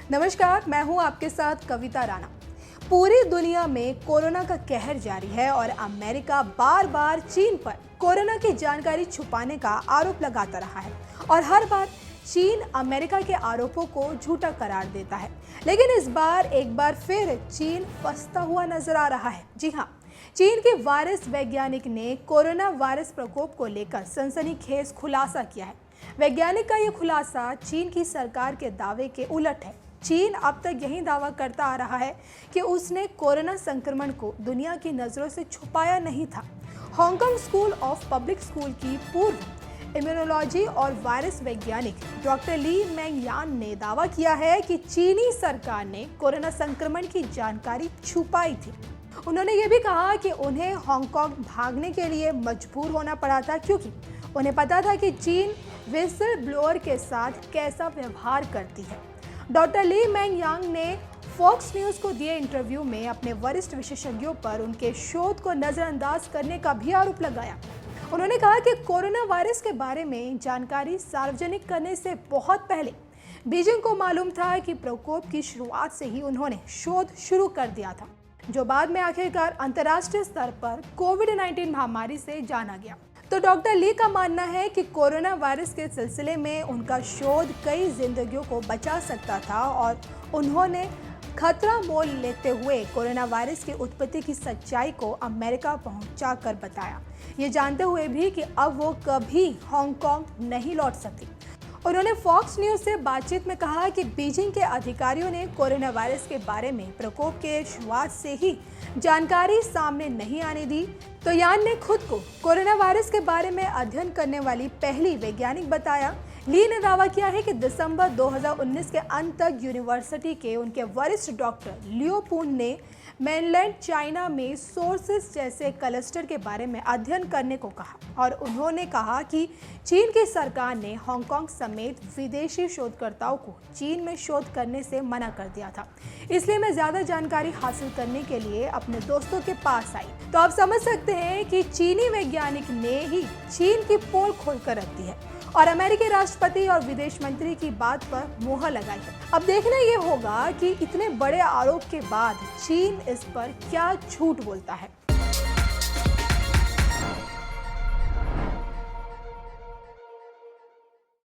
नमस्कार, मैं हूं आपके साथ कविता राणा। पूरी दुनिया में कोरोना का कहर जारी है और अमेरिका बार बार चीन पर कोरोना की जानकारी छुपाने का आरोप लगाता रहा है और हर बार चीन अमेरिका के आरोपों को झूठा करार देता है। लेकिन इस बार एक बार फिर चीन फंसता हुआ नजर आ रहा है। जी हाँ, चीन के वायरस वैज्ञानिक ने कोरोना वायरस प्रकोप को लेकर सनसनीखेज खुलासा किया है। वैज्ञानिक का यह खुलासा चीन की सरकार के दावे के उलट है। चीन अब तक यही दावा करता आ रहा है कि उसने कोरोना संक्रमण को दुनिया की नज़रों से छुपाया नहीं था। Hong Kong school of public school की पूर्व इम्यूनोलॉजी और वायरस वैज्ञानिक डॉक्टर ली मेंग यान ने दावा किया है कि चीनी सरकार ने कोरोना संक्रमण की जानकारी छुपाई थी। उन्होंने ये भी कहा कि उन्हें हांगकांग भागने के लिए मजबूर होना पड़ा था, क्योंकि उन्हें पता था कि चीन विसल ब्लोअर के साथ कैसा व्यवहार करती है। डॉक्टर ली मेंग यांग ने फॉक्स न्यूज़ को दिए इंटरव्यू में अपने वरिष्ठ विशेषज्ञों पर उनके शोध को नज़रअंदाज करने का भी आरोप लगाया। उन्होंने कहा कि कोरोना वायरस के बारे में जानकारी सार्वजनिक करने से बहुत पहले बीजिंग को मालूम था कि प्रकोप की शुरुआत से ही उन्होंने शोध शुरू कर दिया था, जो बाद में आखिरकार अंतर्राष्ट्रीय स्तर पर कोविड-19 महामारी से जाना गया। तो डॉक्टर ली का मानना है कि कोरोना वायरस के सिलसिले में उनका शोध कई जिंदगियों को बचा सकता था और उन्होंने खतरा मोल लेते हुए कोरोना वायरस की उत्पत्ति की सच्चाई को अमेरिका पहुंचाकर बताया, ये जानते हुए भी कि अब वो कभी हांगकांग नहीं लौट सकती। उन्होंने फॉक्स न्यूज़ से बातचीत में कहा कि बीजिंग के अधिकारियों ने कोरोना वायरस के बारे में प्रकोप के शुरुआत से ही जानकारी सामने नहीं आने दी। तो यान ने खुद को कोरोना वायरस के बारे में अध्ययन करने वाली पहली वैज्ञानिक बताया। ली ने दावा किया है कि दिसंबर 2019 के अंत तक यूनिवर्सिटी के उनके वरिष्ठ डॉक्टर लियो पून ने मेनलैंड चाइना में सोर्सेस जैसे क्लस्टर के बारे में अध्ययन करने को कहा और उन्होंने कहा कि चीन की सरकार ने हांगकांग समेत विदेशी शोधकर्ताओं को चीन में शोध करने से मना कर दिया था। इसलिए मैं ज़्यादा जानकारी हासिल करने के लिए अपने दोस्तों के पास आई। तो आप समझ सकते हैं कि चीनी वैज्ञानिक ने ही चीन की पोल खोलकर रख दी है और अमेरिकी राष्ट्रपति और विदेश मंत्री की बात पर मुहर लगाई है। अब देखना ये होगा कि इतने बड़े आरोप के बाद चीन इस पर क्या झूठ बोलता है।